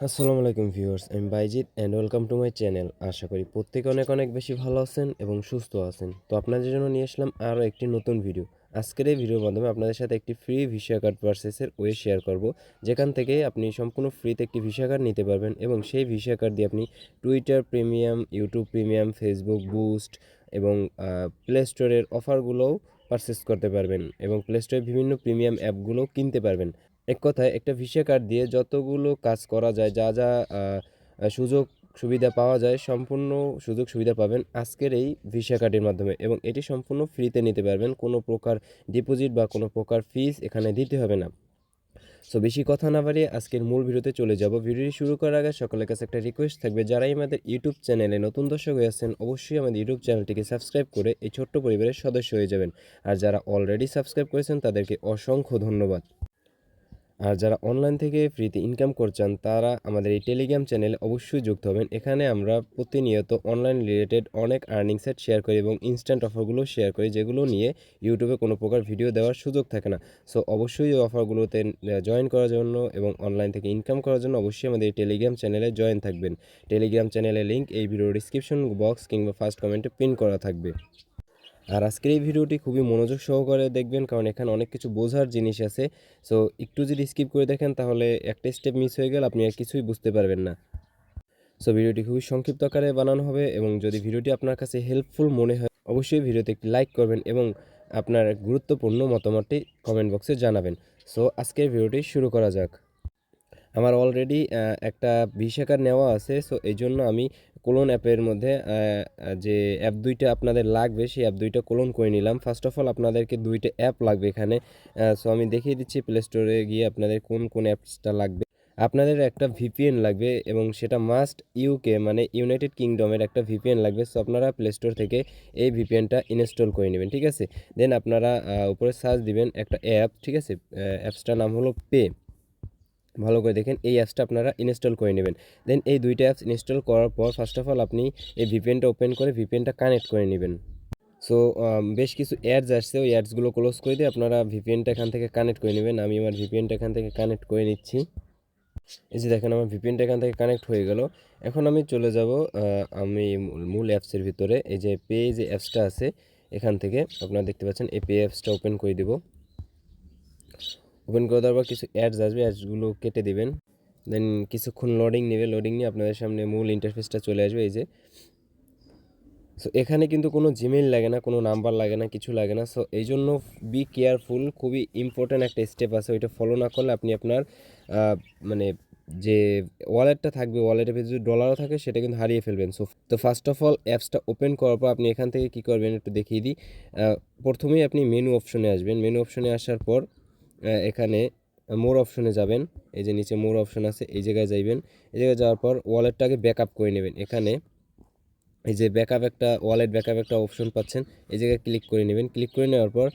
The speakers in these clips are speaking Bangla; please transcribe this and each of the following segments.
আসসালামু আলাইকুম ভিউয়ার্স, আমি Baijit and welcome to my channel. আশা করি প্রত্যেকে অনেক অনেক বেশি ভালো আছেন এবং সুস্থ আছেন। তো আপনাদের জন্য নিয়ে আসলাম আরও একটি নতুন ভিডিও। আজকের এই ভিডিওর মাধ্যমে আপনাদের সাথে একটি ফ্রি ভিসা কার্ড পারচেসের ওয়ে শেয়ার করব, যেখান থেকে আপনি সম্পূর্ণ ফ্রিতে একটি ভিসা কার্ড নিতে পারবেন এবং সেই ভিসা কার্ড দিয়ে আপনি Twitter premium, YouTube premium, Facebook boost এবং প্লে স্টোরের অফারগুলোও পারচেস করতে পারবেন এবং প্লে স্টোরের বিভিন্ন প্রিমিয়াম অ্যাপগুলোও কিনতে পারবেন। এক কথায় একটা ভিসা কার্ড দিয়ে যতগুলো কাজ করা যায়, যা যা সুযোগ সুবিধা পাওয়া যায়, সম্পূর্ণ সুযোগ সুবিধা পাবেন আজকের এই ভিসা কার্ডের মাধ্যমে এবং এটি সম্পূর্ণ ফ্রিতে নিতে পারবেন। কোনো প্রকার ডিপোজিট বা কোনো প্রকার ফিস এখানে দিতে হবে না। সো বেশি কথা না বাড়িয়ে আজকের মূল ভিডিওতে চলে যাব। ভিডিওটি শুরু করার আগে সকলের কাছে একটা রিকোয়েস্ট থাকবে, যারাই আমাদের ইউটিউব চ্যানেলে নতুন দর্শক হয়ে আছেন অবশ্যই আমাদের ইউটিউব চ্যানেলটিকে সাবস্ক্রাইব করে এই ছোট্ট পরিবারের সদস্য হয়ে যাবেন। আর যারা অলরেডি সাবস্ক্রাইব করেছেন তাদেরকে অসংখ্য ধন্যবাদ। আর যারা অনলাইন থেকে ফ্রিতে ইনকাম করছেন তারা আমাদের এই টেলিগ্রাম চ্যানেলে অবশ্যই যুক্ত হবেন। এখানে আমরা প্রতিনিয়ত অনলাইন রিলেটেড অনেক আর্নিং সেট শেয়ার করি এবং ইনস্ট্যান্ট অফারগুলো শেয়ার করি, যেগুলো নিয়ে ইউটিউবে কোনো প্রকার ভিডিও দেওয়ার সুযোগ থাকে না। সো অবশ্যই এই অফারগুলোতে জয়েন করার জন্য এবং অনলাইন থেকে ইনকাম করার জন্য অবশ্যই আমাদের এই টেলিগ্রাম চ্যানেলে জয়েন থাকবেন। টেলিগ্রাম চ্যানেলের লিঙ্ক এই ভিডিওর ডিসক্রিপশন বক্স কিংবা ফার্স্ট কমেন্টে পিন করা থাকবে। আর আজকের এই ভিডিওটি খুবই মনোযোগ সহকারে দেখবেন, কারণ এখানে অনেক কিছু বোঝার জিনিস আছে। সো একটু যদি স্কিপ করে দেখেন তাহলে একটা স্টেপ মিস হয়ে গেলে আপনি আর কিছুই বুঝতে পারবেন না। সো ভিডিওটি খুবই সংক্ষিপ্ত আকারে বানানো হবে এবং যদি ভিডিওটি আপনার কাছে হেল্পফুল মনে হয় অবশ্যই ভিডিওতে একটি লাইক করবেন এবং আপনার গুরুত্বপূর্ণ মতামতটি কমেন্ট বক্সে জানাবেন। সো আজকের ভিডিওটি শুরু করা যাক। আমার অলরেডি একটা ভিসা কার্ড নেওয়া আছে। সো এইজন্য আমি ক্লোন অ্যাপের মধ্যে যে অ্যাপ ২ টা আপনাদের লাগবে সেই অ্যাপ ২ টা ক্লোন করে নিলাম। ফার্স্ট অফ অল আপনাদেরকে ২ টা অ্যাপ লাগবে এখানে। সো আমি দেখিয়ে দিচ্ছি প্লে স্টোরে গিয়ে আপনাদের কোন কোন অ্যাপসটা লাগবে। আপনাদের একটা ভিপিএন লাগবে এবং সেটা মাস্ট ইউকে মানে ইউনাইটেড কিংডমের একটা ভিপিএন লাগবে। সো আপনারা প্লে স্টোর থেকে এই ভিপিএনটা ইনস্টল করে নেবেন, ঠিক আছে? দেন আপনারা উপরে সার্চ দিবেন একটা অ্যাপ, ঠিক আছে? অ্যাপসটার নাম হলো পে। ভালো করে দেখেন, এই অ্যাপসটা আপনারা ইনস্টল করে নেবেন। দেন এই ২ টা অ্যাপস ইনস্টল করার পর ফার্স্ট অফ অল আপনি এই ভিপিএনটা ওপেন করে ভিপিএনটা কানেক্ট করে নেবেন। সো বেশ কিছু অ্যাডস আসছে, ওই অ্যাডসগুলো ক্লোজ করে দিয়ে আপনারা ভিপিএনটা এখান থেকে কানেক্ট করে নেবেন। আমি আমার ভিপিএনটা এখান থেকে কানেক্ট করে নিচ্ছি। এই যে দেখেন আমার ভিপিএনটা এখান থেকে কানেক্ট হয়ে গেল। এখন আমি চলে যাব আমি মূল অ্যাপসের ভিতরে। এই যে পে যে অ্যাপসটা আছে এখান থেকে আপনারা দেখতে পাচ্ছেন এই পে অ্যাপসটা ওপেন করে দিব। ওপেন করে দেওয়ার পর কিছু অ্যাডস আসবে, অ্যাডসগুলো কেটে দিবেন। দেন কিছুক্ষণ লোডিং নেবে, লোডিং নিয়ে আপনাদের সামনে মূল ইন্টারফেসটা চলে আসবে। এই যে সো এখানে কিন্তু কোনো জিমেইল লাগে না, কোনো নাম্বার লাগে না, কিছু লাগে না। সো এই জন্য বি কেয়ারফুল, খুবই ইম্পর্ট্যান্ট একটা স্টেপ আছে, ওইটা ফলো না করলে আপনি আপনার মানে যে ওয়ালেটটা থাকবে, ওয়ালেটের ভিতরে যদি ডলারও থাকে সেটা কিন্তু হারিয়ে ফেলবেন। সো তো ফার্স্ট অফ অল অ্যাপসটা ওপেন করার পর আপনি এখান থেকে কী করবেন একটু দেখিয়ে দিই। প্রথমেই আপনি মেনু অপশনে আসবেন। মেনু অপশনে আসার পর এখানে মোর অপশনে যাবেন। এই যে নিচে মোর অপশন আছে, এই জায়গায় যাইবেন। এই জায়গায় যাওয়ার পর ওয়ালেটটাকে ব্যাকআপ করে নেবেন। এখানে এই যে ব্যাকআপ একটা ওয়ালেট ব্যাকআপ একটা অপশন পাচ্ছেন, এই জায়গায় ক্লিক করে নেবেন। ক্লিক করে নেওয়ার পর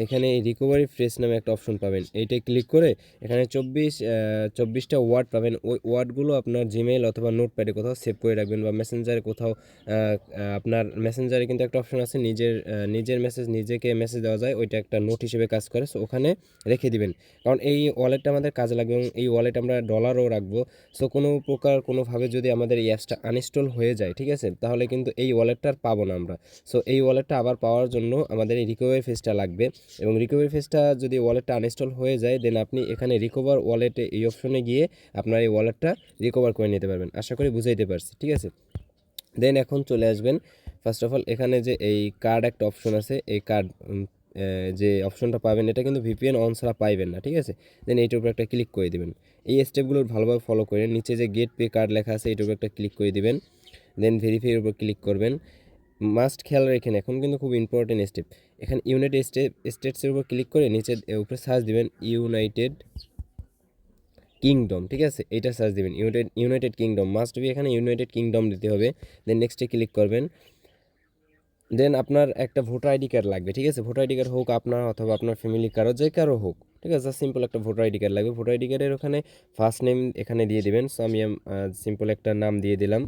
এখানে রিকভারি ফ্রেশ নামে একটা অপশন পাবেন, এইটাই ক্লিক করে এখানে 24টা ওয়ার্ড পাবেন। ওই ওয়ার্ডগুলো আপনার জিমেইল অথবা নোটপ্যাডে কোথাও সেভ করে রাখবেন বা মেসেঞ্জারে কোথাও আপনার মেসেঞ্জারে কিন্তু একটা অপশন আছে নিজের মেসেজ নিজেকে মেসেজ দেওয়া যায়, ওইটা একটা নোট হিসেবে কাজ করে। সো ওখানে রেখে দিবেন, কারণ এই ওয়ালেটটা আমাদের কাজে লাগবে এবং এই ওয়ালেট আমরা ডলারও রাখবো। সো কোনো প্রকার কোনোভাবে যদি আমাদের এই অ্যাপসটা আনইনস্টল হয়ে যায়, ঠিক আছে, তাহলে কিন্তু এই ওয়ালেটটা আর পাবো না আমরা। সো এই ওয়ালেটটা আবার পাওয়ার জন্য আমাদের এই রিকভারি ফেজটা লাগবে এবং রিকভারি ফেজটা যদি ওয়ালেটটা আনইনস্টল হয়ে যায় দেন আপনি এখানে রিকভার ওয়ালেটে এই অপশনে গিয়ে আপনার এই ওয়ালেটটা রিকভার করে নিতে পারবেন। আশা করি বুঝাইতে পারছি, ঠিক আছে? দেন এখন চলে আসবেন ফার্স্ট অফ অল এখানে যে এই কার্ড একটা অপশন আছে, এই কার্ড যে অপশনটা পাবেন এটা কিন্তু ভিপিএন অন ছাড়া পাইবেন না, ঠিক আছে? দেন এইটার উপর একটা ক্লিক করে দিবেন। এই স্টেপগুলো ভালোভাবে ফলো করেন। নিচে যে গেট পে কার্ড লেখা আছে এইটার উপর একটা ক্লিক করে দিবেন। দেন ভেরিফাইয়ের উপর ক্লিক করবেন। মাস্ট খেয়াল রাখেন, এখন কিন্তু খুব ইম্পর্টেন্ট স্টেপ। এখানে ইউনাইটেড স্টেটসের উপর ক্লিক করে নিচে উপরে সার্চ দিবেন ইউনাইটেড কিংডম, ঠিক আছে? এইটা সার্চ দিবেন ইউনাইটেড কিংডম, মাস্ট বি এখানে ইউনাইটেড কিংডম দিতে হবে। দেন নেক্সটে ক্লিক করবেন। দেন আপনার একটা ভোটার আইডি কার্ড লাগবে, ঠিক আছে? ভোটার আইডি কার্ড হোক আপনার অথবা আপনার ফ্যামিলি কারো, যে কারো হোক, ঠিক আছে? সিম্পল একটা ভোটার আইডি কার্ড লাগবে। ভোটার আইডি কার্ডের ওখানে ফার্স্ট নেম এখানে দিয়ে দিবেন। সো আমি সিম্পল একটা নাম দিয়ে দিলাম,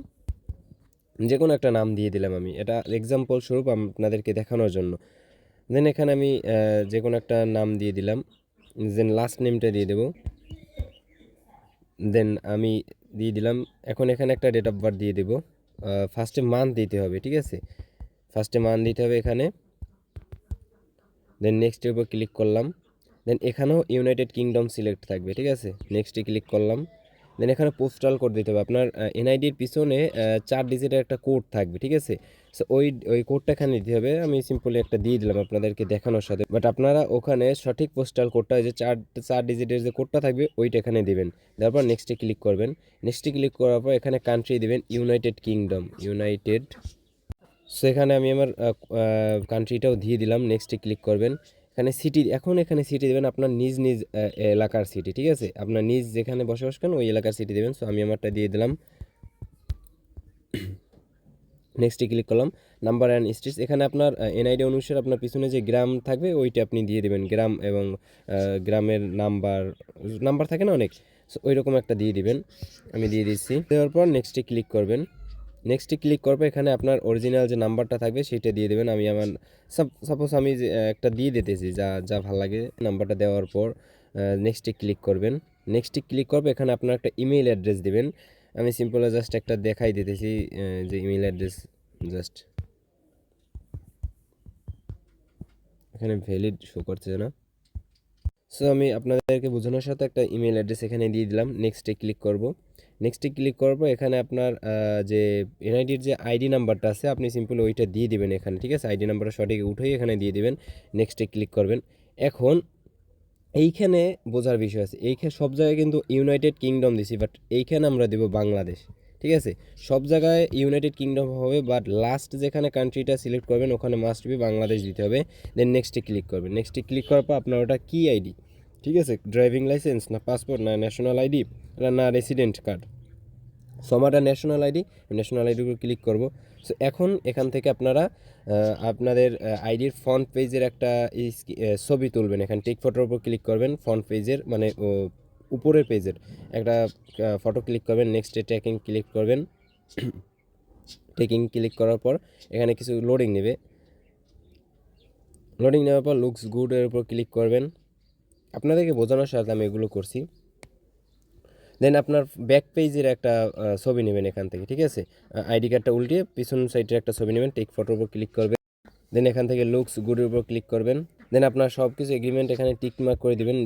যে কোনো একটা নাম দিয়ে দিলাম আমি, এটা এক্সাম্পল স্বরূপ আপনাদেরকে দেখানোর জন্য। দেন এখানে আমি যে কোনো একটা নাম দিয়ে দিলাম, দেন লাস্ট নেমটা দিয়ে দেবো। দেন আমি দিয়ে দিলাম। এখন এখানে একটা ডেট অফ বার্থ দিয়ে দেব। ফার্স্টে মান্থ দিতে হবে, ঠিক আছে, ফার্স্টে মান্থ দিতে হবে এখানে। দেন নেক্সটের উপর ক্লিক করলাম। দেন এখানেও ইউনাইটেড কিংডম সিলেক্ট থাকবে, ঠিক আছে, নেক্সটে ক্লিক করলাম। দেন এখানে পোস্টাল কোড দিতে হবে। আপনার এনআইডির পিছনে 4 ডিজিটের একটা কোড থাকবে, ঠিক আছে। সো ওই কোডটা এখানে দিতে হবে। আমি সিম্পলি একটা দিয়ে দিলাম আপনাদেরকে দেখানোর সাথে, বাট আপনারা ওখানে সঠিক পোস্টাল কোডটা, যে চার ডিজিটের যে কোডটা থাকবে ওইটা এখানে দিবেন। তারপর নেক্সটে ক্লিক করবেন। নেক্সটে ক্লিক করার পর এখানে কান্ট্রি দিবেন ইউনাইটেড কিংডম, ইউনাইটেড। সো এখানে আমি আমার কান্ট্রিটাও দিয়ে দিলাম। নেক্সটে ক্লিক করবেন। এখানে সিটি, এখন এখানে সিটি দেবেন আপনার নিজ নিজ এলাকার সিটি, ঠিক আছে, আপনার নিজ যেখানে বসবাস করেন ওই এলাকার সিটি দেবেন। সো আমি আমারটা দিয়ে দিলাম। নেক্সটে ক্লিক করলাম। নাম্বার অ্যান্ড স্ট্রিটস, এখানে আপনার এনআইডি অনুসারে আপনার পিছনে যে গ্রাম থাকবে ওইটা আপনি দিয়ে দেবেন, গ্রাম এবং গ্রামের নাম্বার থাকে না অনেক, সো ওই রকম একটা দিয়ে দিবেন। আমি দিয়ে দিচ্ছি। দেওয়ার পর নেক্সটে ক্লিক করবেন। নেক্সটে ক্লিক করবে, এখানে আপনার অরিজিনাল যে নাম্বারটা থাকবে সেটা দিয়ে দেবেন। আমি আমার সাপোজ আমি যে একটা দিয়ে দিতেছি, যা যা ভালো লাগে। নাম্বারটা দেওয়ার পর নেক্সটে ক্লিক করবেন। নেক্সটে ক্লিক করবে, এখানে আপনার একটা ইমেল অ্যাড্রেস দিবেন। আমি সিম্পল জাস্ট একটা দেখাই দিতেছি, যে ইমেল অ্যাড্রেস জাস্ট এখানে ভ্যালিড শো করছে না। সো আমি আপনাদেরকে বোঝানোর সাথে একটা ইমেল অ্যাড্রেস এখানে দিয়ে দিলাম। নেক্সটে ক্লিক করব। নেক্সটে ক্লিক করার পর এখানে আপনার যে এনআইডির যে আইডি নাম্বারটা আছে আপনি সিম্পল ওইটা দিয়ে দিবেন এখানে, ঠিক আছে, আইডি নাম্বারটা সঠিক উঠেই এখানে দিয়ে দিবেন। নেক্সটে ক্লিক করবেন। এখন এইখানে বোঝার বিষয় আছে, এইখানে সব জায়গায় কিন্তু ইউনাইটেড কিংডম দিছি, বাট এইখানে আমরা দেব বাংলাদেশ, ঠিক আছে। সব জায়গায় ইউনাইটেড কিংডম হবে, বাট লাস্ট যেখানে কান্ট্রিটা সিলেক্ট করবেন ওখানে মাস্ট বি বাংলাদেশ দিতে হবে। দেন নেক্সটে ক্লিক করবেন। নেক্সটে ক্লিক করার পর আপনার ওটা কি আইডি, ঠিক আছে, ড্রাইভিং লাইসেন্স না পাসপোর্ট না ন্যাশনাল আইডি না রেসিডেন্ট কার্ড। সো আমারটা ন্যাশনাল আইডি, ন্যাশনাল আইডির উপর ক্লিক করব। সো এখন এখান থেকে আপনারা আপনাদের আইডির ফ্রন্ট পেজের একটা ছবি তুলবেন। এখানে টেক ফটোর উপর ক্লিক করবেন, ফ্রন্ট পেজের মানে উপরের পেজের একটা ফটো ক্লিক করবেন। নেক্সটে ট্র্যাকিং ক্লিক করবেন। টেকিং ক্লিক করার পর এখানে কিছু লোডিং নেবে। লোডিং নেওয়ার পর লুকস গুডের উপর ক্লিক করবেন। আপনাদেরকে বোঝানোর সাথে আমি এগুলো করছি। দেন আপনার ব্যাক পেজের একটা ছবি নেবেন এখান থেকে, ঠিক আছে, আইডি কার্ডটা উল্টিয়ে পিছন সাইডের একটা ছবি নেবেন, টেক ফটোর উপর ক্লিক করবেন। দেন এখান থেকে লুকস গুডের উপর ক্লিক করবেন। দেন আপনার সব কিছু এগ্রিমেন্ট এখানে টিক মার্ক করে দিবেন,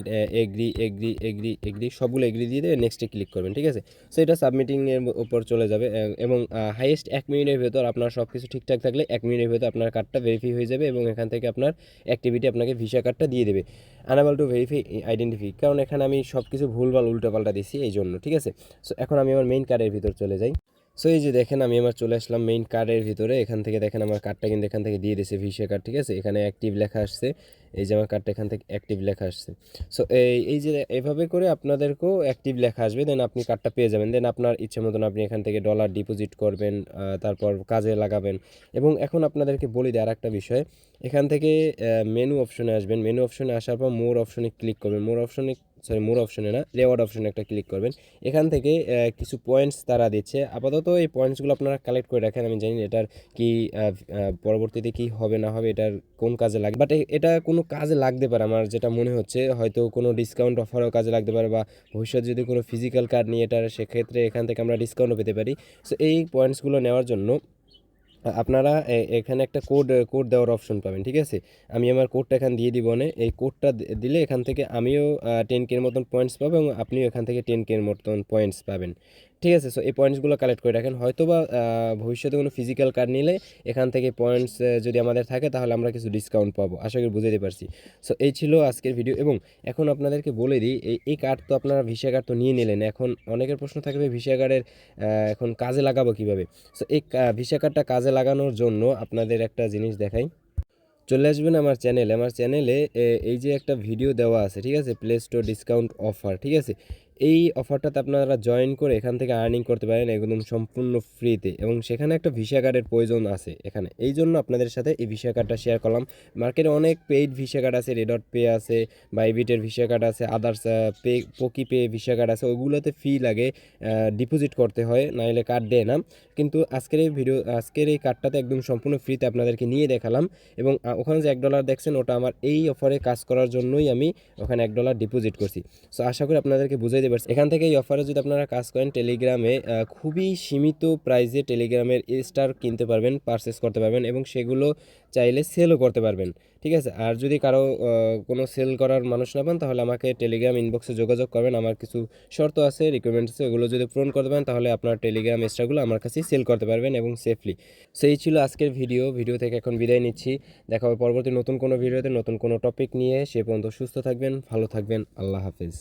এগ্রি এগ্রি এগ্রি এগ্রি সবগুলো এগ্রি দিয়ে দেবে। নেক্সটে ক্লিক করবেন, ঠিক আছে। সো এটা সাবমিটিংয়ের উপর চলে যাবে, এবং হাইয়েস্ট 1 মিনিটের ভেতর আপনার সব কিছু ঠিকঠাক থাকলে 1 মিনিটের ভেতর আপনার কার্ডটা ভেরিফাই হয়ে যাবে, এবং এখান থেকে আপনার অ্যাক্টিভিটি আপনাকে ভিসা কার্ডটা দিয়ে দেবে। আনএবল টু ভেরিফাই আইডেন্টিফাই, কারণ এখানে আমি সব কিছু ভুলভাল উল্টাপাল্টা দিচ্ছি এই জন্য, ঠিক আছে। সো এখন আমি আমার মেইন কার্ডের ভিতর চলে যাই। সো এই যে দেখেন আমি আমার চলে আসলাম মেইন কার্ডের ভিতরে। এখান থেকে দেখেন আমার কার্ডটা কিন্তু এখান থেকে দিয়ে দিয়েছে ভিসা কার্ড, ঠিক আছে, এখানে অ্যাক্টিভ লেখা আসছে। এই যে আমার কার্ডটা এখান থেকে অ্যাক্টিভ লেখা আসছে। সো এই যে এভাবে করে আপনাদেরকেও অ্যাক্টিভ লেখা আসবে, দেন আপনি কার্ডটা পেয়ে যাবেন। দেন আপনার ইচ্ছে মতন আপনি এখান থেকে ডলার ডিপোজিট করবেন, তারপর কাজে লাগাবেন। এবং এখন আপনাদেরকে বলি দেয় আর একটা বিষয়, এখান থেকে মেনু অপশনে আসবেন। মেনু অপশনে আসার পর মোর অপশনে ক্লিক করবেন। মোর অপশনে না, রেওয়ার্ড অপশনে একটা ক্লিক করবেন। এখান থেকে কিছু পয়েন্টস তারা দিচ্ছে। আপাতত এই পয়েন্টসগুলো আপনারা কালেক্ট করে রাখেন। আমি জানি না এটার কি পরবর্তীতে কি হবে না হবে, এটার কোন কাজে লাগবে, বাট এটা কোনো কাজে লাগতে পারে। আমার যেটা মনে হচ্ছে হয়তো কোনো ডিসকাউন্ট অফারও কাজে লাগতে পারে, বা ভবিষ্যতে যদি কোনো ফিজিক্যাল কার্ড নিয়ে এটার, সেক্ষেত্রে এখান থেকে আমরা ডিসকাউন্টও পেতে পারি। সো এই পয়েন্টসগুলো নেওয়ার জন্য আপনারা এখানে একটা কোড দেওয়ার অপশন পাবেন, ঠিক আছে। আমি আমার কোডটা এখানে দিয়ে দিব, এই কোডটা দিলে এখান থেকে আমিও 10K এর মতন পয়েন্টস পাবো, এবং আপনিও এখান থেকে 10K এর মতন পয়েন্টস পাবেন, ঠিক আছে। সো এই পয়েন্টসগুলো কালেক্ট করে রাখেন, হয়তো বা ভবিষ্যতে কোনো ফিজিক্যাল কার্ড নিলে এখান থেকে পয়েন্টস যদি আমাদের থাকে তাহলে আমরা কিছু ডিসকাউন্ট পাবো, আশা করি বুঝাতে পারছি। সো এই ছিল আজকের ভিডিও। এবং এখন আপনাদেরকে বলে দিই, এই কার্ড তো আপনারা ভিসা কার্ড তো নিয়ে নিলেন, এখন অনেকের প্রশ্ন থাকবে ভিসা কার্ডের এখন কাজে লাগাবো কিভাবে। সো এই ভিসা কার্ডটা কাজে লাগানোর জন্য আপনাদের একটা জিনিস দেখাই। চলে আসবেন আমার চ্যানেলে। আমার চ্যানেলে এই যে একটা ভিডিও দেওয়া আছে, ঠিক আছে, প্লে স্টোর ডিসকাউন্ট অফার, ঠিক আছে। এই অফারটাতে আপনারা জয়েন করে এখান থেকে আর্নিং করতে পারেন একদম সম্পূর্ণ ফ্রিতে, এবং সেখানে একটা ভিসা কার্ডের প্রয়োজন আছে এখানে, এই জন্য আপনাদের সাথে এই ভিসা কার্ডটা শেয়ার করলাম। মার্কেটে অনেক পেইড ভিসা কার্ড আছে, রেডট পে আছে, বাইবিটের ভিসা কার্ড আছে, others Poki pay visa card আছে, ওগুলোতে ফি লাগে, ডিপোজিট করতে হয়, নাহলে কার্ড দেয় না। কিন্তু আজকের এই কার্ডটাতে একদম সম্পূর্ণ ফ্রিতে আপনাদেরকে নিয়ে দেখালাম। এবং ওখানে যে $1 দেখছেন ওটা আমার এই অফারে কাজ করার জন্যই আমি ওখানে $1 ডিপোজিট করছি। সো আশা করি আপনাদেরকে বুঝাই যে ভার্স, এখান থেকে এই অফারে যদি আপনারা কাজ করেন টেলিগ্রামে খুবই সীমিত প্রাইসে টেলিগ্রামের স্টার কিনতে পারবেন, পারচেস করতে পারবেন এবং সেগুলো চাইলে সেলও করতে পারবেন। ঠিক আছে, আর যদি কারো কোনো সেল করার মানুষ না পান তাহলে আমাকে টেলিগ্রাম ইনবক্সে যোগাযোগ করবেন। আমার কিছু শর্ত আছে, রিকোয়ারমেন্টস আছে, ওগুলো যদি পূরণ করতে পারেন তাহলে আপনার টেলিগ্রাম স্টারগুলো আমার কাছেই সেল করতে পারবেন এবং সেফলি। সেই ছিল আজকের ভিডিও থেকে এখন বিদায় নিচ্ছি। দেখা হবে পরবর্তী নতুন কোনো ভিডিওতে নতুন কোনো টপিক নিয়ে। সে পর্যন্ত সুস্থ থাকবেন, ভালো থাকবেন, আল্লাহ হাফেজ।